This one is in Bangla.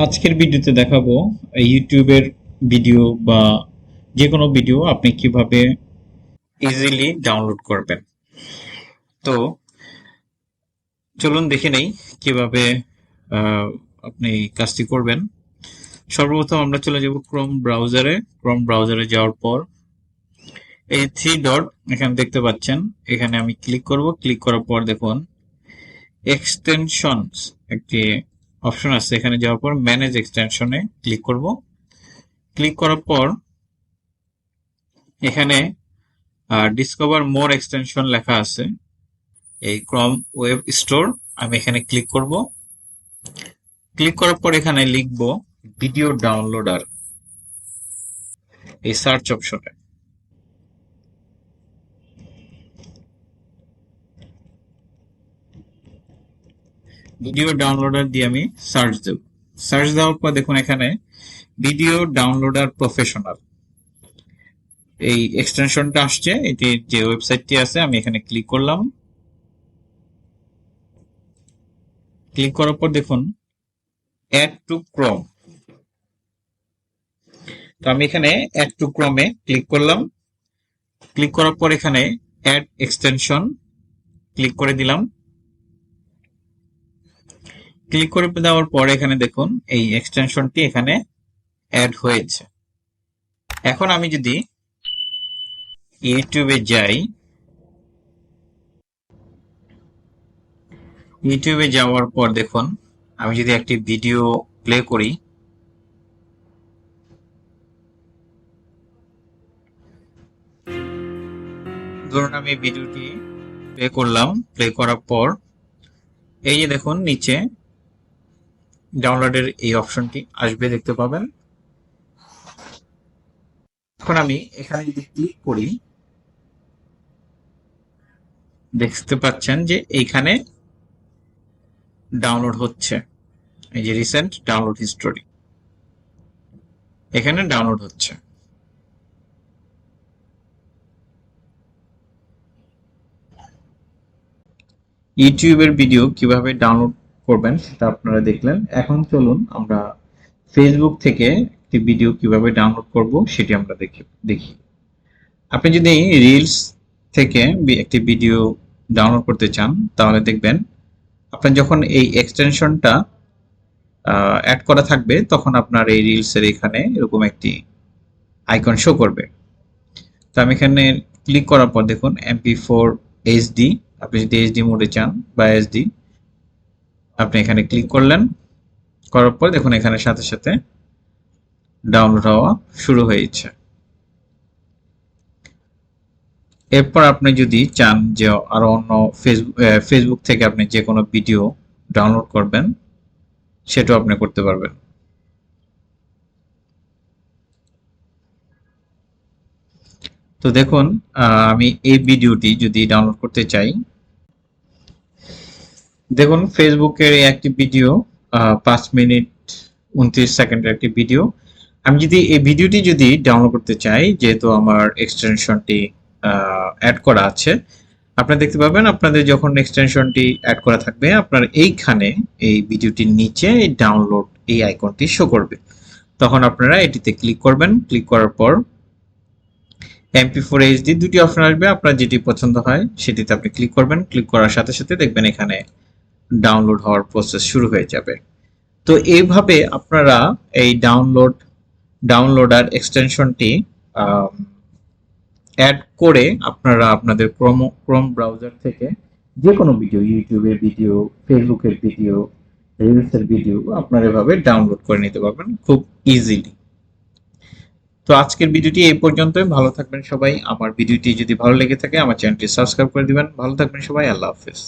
আজকের ভিডিওতে দেখাবো ইউটিউবের ভিডিও বা যে কোনো ভিডিও আপনি কিভাবে ইজিলি ডাউনলোড করবেন। তো চলুন দেখে নেই কিভাবে আহ, আপনি কাজটি করবেন। সর্বপ্রথম আমরা চলে যাব ক্রোম ব্রাউজারে যাওয়ার পর এই থ্রি ডট এখানে দেখতে পাচ্ছেন, এখানে আমি ক্লিক করব। ক্লিক করার পর দেখুন এক্সটেনশনস একটি অপশন আছে, এখানে যাওয়ার পর ম্যানেজ এক্সটেনশনে ক্লিক করব। ক্লিক করার পর এখানে ডিসকভার মোর এক্সটেনশন লেখা আছে, এই ক্রোম ওয়েব স্টোর। আমি এখানে ক্লিক করব। ক্লিক করার পর এখানে লিখব ভিডিও ডাউনলোডার, এই সার্চ অপশনে। ভিডিও ডাউনলোডার দিয়ে আমি সার্চ দেব। সার্চ দেওয়ার পর দেখুন এখানে ভিডিও ডাউনলোডার প্রফেশনাল এই এক্সটেনশনটা আসছে। এটি যে ওয়েবসাইটটি আছে আমি এখানে ক্লিক করলাম। ক্লিক করার পর দেখুন অ্যাড টু ক্রোম। তো আমি এখানে অ্যাড টু ক্রোমে ক্লিক করলাম। ক্লিক করার পর এখানে অ্যাড এক্সটেনশন ক্লিক করে দিলাম। ক্লিক করে দেওয়ার পর এখানে দেখুন এই এক্সটেনশনটি এখানে অ্যাড হয়েছে। এখন আমি যদি ইউটিউবে যাই, ইউটিউবে যাওয়ার পর দেখুন আমি যদি একটি ভিডিও প্লে করি, ধরুন আমি ভিডিওটি প্লে করলাম। প্লে করার পর এই যে দেখুন নিচে ডাউনলোডের এই অপশনটি আসবে, দেখতে পাবেন। এখন আমি এখানে যদি ক্লিক করি, দেখতে পাচ্ছেন যে এইখানে ডাউনলোড হচ্ছে। এই যে রিসেন্ট ডাউনলোড হিস্টোরি এখানে ডাউনলোড হচ্ছে। ইউটিউবের ভিডিও কিভাবে ডাউনলোড করবেন সেটা আপনারা দেখলেন। এখন চলুন আমরা ফেসবুক থেকে একটি ভিডিও কিভাবে ডাউনলোড করব সেটি আমরা দেখি। আপনি যদি রিলস থেকে একটি ভিডিও ডাউনলোড করতে চান তাহলে দেখবেন আপনার যখন এই এক্সটেনশনটা অ্যাড করা থাকবে তখন আপনার এই রিলসের এখানে এরকম একটি আইকন শো করবে। তো আমি এখানে ক্লিক করার পর দেখুন MP4 HD, আপনি যদি HD মোডে চান বা SD, আপনি এখানে ক্লিক করলেন। করার পর দেখুন এখানে সাথে সাথে ডাউনলোড হওয়া শুরু হয়েছে। এরপর আপনি যদি চান যে আরো অন্য ফেসবুক থেকে আপনি যে কোনো ভিডিও ডাউনলোড করবেন সেটাও আপনি করতে পারবেন। তো দেখুন আমি এই ভিডিওটি যদি ডাউনলোড করতে চাই, দেখুন ফেসবুকের একটি ভিডিও 5 মিনিট 29 সেকেন্ডের একটি ভিডিও। আমি যদি এই ভিডিওটি যদি ডাউনলোড করতে চাই, যেহেতু আমার এক্সটেনশনটি অ্যাড করা আছে, আপনারা দেখতে পাবেন আপনাদের যখন এক্সটেনশনটি অ্যাড করা থাকবে আপনার এইখানে এই ভিডিওটির নিচে ডাউনলোড এই আইকনটি শো করবে। তখন আপনারা এটিতে ক্লিক করবেন। ক্লিক করার পর MP4 HD দুটি অপশন আসবে, আপনার যেটি পছন্দ হয় সেটিতে আপনি ক্লিক করবেন। ক্লিক করার সাথে সাথে দেখবেন এখানে ডাউনলোড হওয়ার প্রসেস শুরু হয়ে যাবে। তো এইভাবে আপনারা এই ডাউনলোডার এক্সটেনশনটি অ্যাড করে আপনারা আপনাদের ক্রোম ব্রাউজার থেকে যে কোনো ভিডিও, ইউটিউবের ভিডিও, ফেসবুকের ভিডিও, রিলসের ভিডিও আপনারা এভাবে ডাউনলোড করে নিতে পারবেন খুব ইজিলি। তো আজকের ভিডিওটি এই পর্যন্তই। ভালো থাকবেন সবাই। আমার ভিডিওটি যদি ভালো লেগে থাকে আমার চ্যানেলটি সাবস্ক্রাইব করে দিবেন। ভালো থাকবেন সবাই। আল্লাহ হাফেজ।